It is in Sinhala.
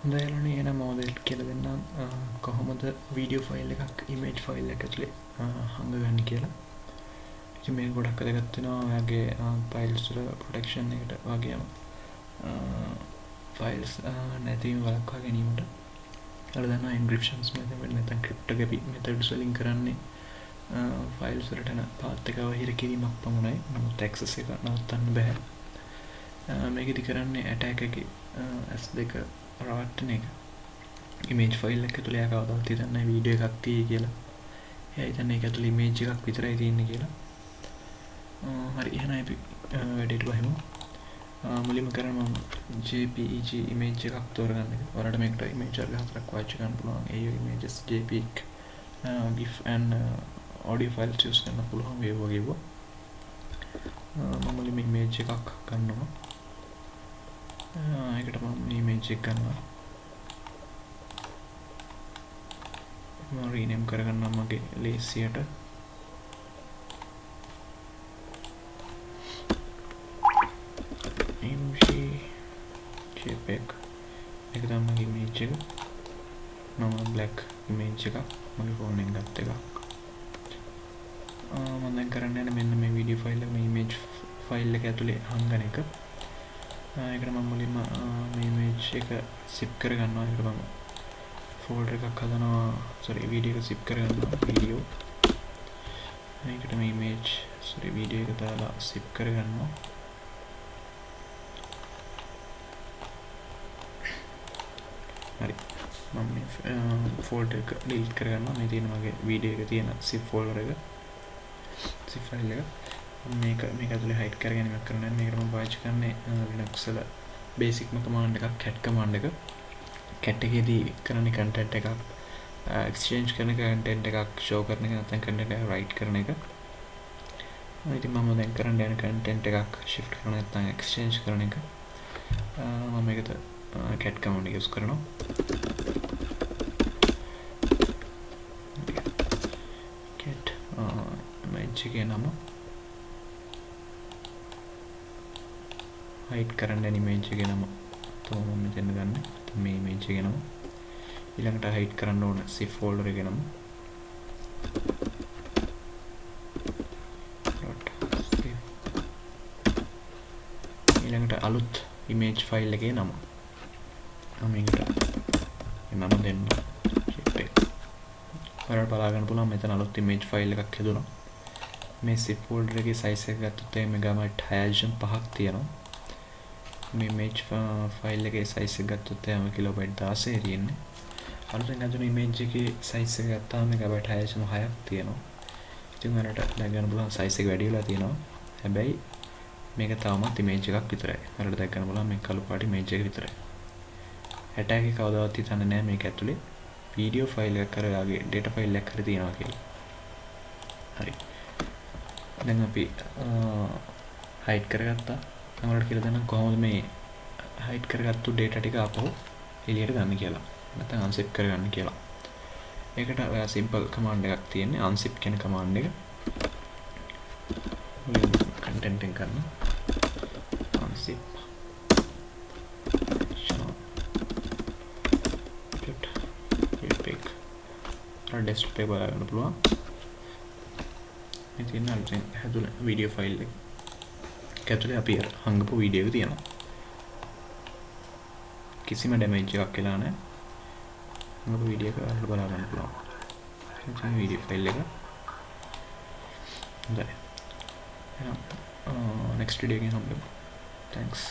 හොඳයිලනේ එන මෝදල් කියලා දෙන්නම් කොහොමද වීඩියෝ ෆයිල් එකක් ඉමේජ් ෆයිල් එක ඇතුලේ හංගගන්න කියලා. ඉතින් මේක ගොඩක් වැදගත් වෙනවා ඔයාගේ ෆයිල්ස් වල ප්‍රොටෙක්ෂන් එකට වගේම ෆයිල්ස් නැතිවීම වළක්වා ගැනීමට. ඔයාලා දන්නවා එන්ක්‍රිප්ෂන්ස් මෙතන නැත්නම් ක්‍රිප්ටෝග්‍රැෆි මෙතඩ්ස් වලින් කරන්නේ ෆයිල්ස් වලට යන පාත් එක වහිර කිරීමක් පමණයි. නමුත් ඇක්සස් එක නවත්තන්න බෑ. මේකෙදි කරන්නේ ඇටැක් එකේ S2 රවට්ටන එක. ඉමේජ් ෆයිල් එක ඇතුලේ එයා කවදාවත් හිතන්නේ නැහැ වීඩියෝ එකක් තියෙයි කියලා. එයා හිතන්නේ ඒක ඇතුලේ ඉමේජ් එකක් විතරයි තියෙන්නේ කියලා. හරි එහෙනම් අපි වැඩේට බහිමු. මුලින්ම කරන්නේ මම JPEG ඉමේජ් එකක් තෝරගන්න එක. ඔයාලට මේකට ඉමේජ් හතරක් පාවිච්චි කරන්න පුළුවන්. AU images, JPEG, GIF and audio files use කරන්න පුළුවන් මේ වගේ. මම මුලින්ම ඉමේජ් එකක් ගන්නවා. ඒකට මම ඉමේජ් එක ගන්නවා. මම රීනේම් කරගන්නවා මගේ ලේසියට. img jpeg එක තමයි ඉමේජ් එක. මම black ඉමේජ් එකක් මගේ ෆෝන් එකෙන් ගත්ත එකක්. මම දැන් කරන්න යන්නේ මෙන්න මේ වීඩියෝ ෆයිල් එක මේ ඉමේජ් ෆයිල් එක ඇතුලේ හංගන එක. ඒකට මම මුලින්ම මේ ඉමේජ් එක zip කරගන්නවා. ඒකට මම ෆෝල්ඩර් එකක් හදනවා. වීඩියෝ එක zip කරගන්නවා. වීඩියෝ. මේකට මේ ඉමේජ් වීඩියෝ එක දාලා zip කරගන්නවා. හරි. මම මේ ෆෝල්ඩර් එක delete කරගන්නවා. මේ තියෙන මගේ වීඩියෝ එක තියෙන zip ෆෝල්ඩර් එක. zip ෆයිල් එක. මේක ඇතුලේ හයිඩ් කරගැනීමක් කරනවා. මේකට මම පාවිච්චි කරන්නේ Linux වල බේසික්ම කමාන්ඩ් එකක් cat කමාන්ඩ් එක. cat එකේදී කරන්නේ content එකක් exchange කරන එක, content එකක් show කරන එක, නැත්නම් content එක write කරන එක. ඉතින් මම දැන් කරන්න යන content එකක් shift කරන නැත්නම් exchange කරන එක. මම මේකට cat command එක use කරනවා. cat image එකේ නම hide කරන්න යන image එකේ නම තමයි මම මෙතන ගන්න. මේ image එකේ නම ඊළඟට hide කරන්න ඕන zip folder එකේ නම ඊළඟට අලුත් image file එකේ නම මම මේකට නම දෙන්න. ඔයාලට බලා ගන්න පුළුවන් මෙතන අලුත් image file එකක් හදුණා. මේ zip folder එකේ size එක ගත්තොත් මෙගාබයිට් 6.5ක් තියෙනවා. මේ image file එකේ size එක ගත්තොත් එයාම කිලෝබයිට් 16 තියෙන්නේ. අලුතෙන් හදුණු image එකේ size එක ගත්තාම මෙගාබයිට් 6.6ක් තියෙනවා. ඉතින් ඔයාලට දැක් ගන්න පුළුවන් size එක වැඩි වෙලා තියෙනවා. හැබැයි මේක තාමත් image එකක් විතරයි. ඔයාලට දැක් ගන්න පුළුවන් මේ කළු පාට image එක විතරයි. attack එක කවදාවත් හිතන්නේ නැහැ මේක ඇතුලේ video file එකක් කරලාගේ data file එකක් හරි තියෙනවා කියලා. හරි. දැන් අපි hide කරගත්තා. මම ඔයාලට කියලා දෙන්නම් කොහොමද මේ hide කරගත්තු data ටික ආපහු එළියට ගන්න කියලා. නැත්නම් unzip කරගන්න කියලා. ඒකට ඔයා simple command එකක් තියෙන්නේ unzip කියන command එක. content එක ගන්න. unzip desktop එක බලන්න පුළුවන්. මේ තියෙන අලුතෙන් හැදුන වීඩියෝ ෆයිල් එක ඇතුලේ අපි හංගපු වීඩියෝ එක තියෙනවා. කිසිම ඩැමේජ් එකක් වෙලා නැහැ. හංගපු වීඩියෝ එක අරලා බලා ගන්න පුළුවන්. මේ වීඩියෝ ෆයිල් එක. හොඳයි. එහෙනම් next video එකෙන් හම්බෙමු. Thanks.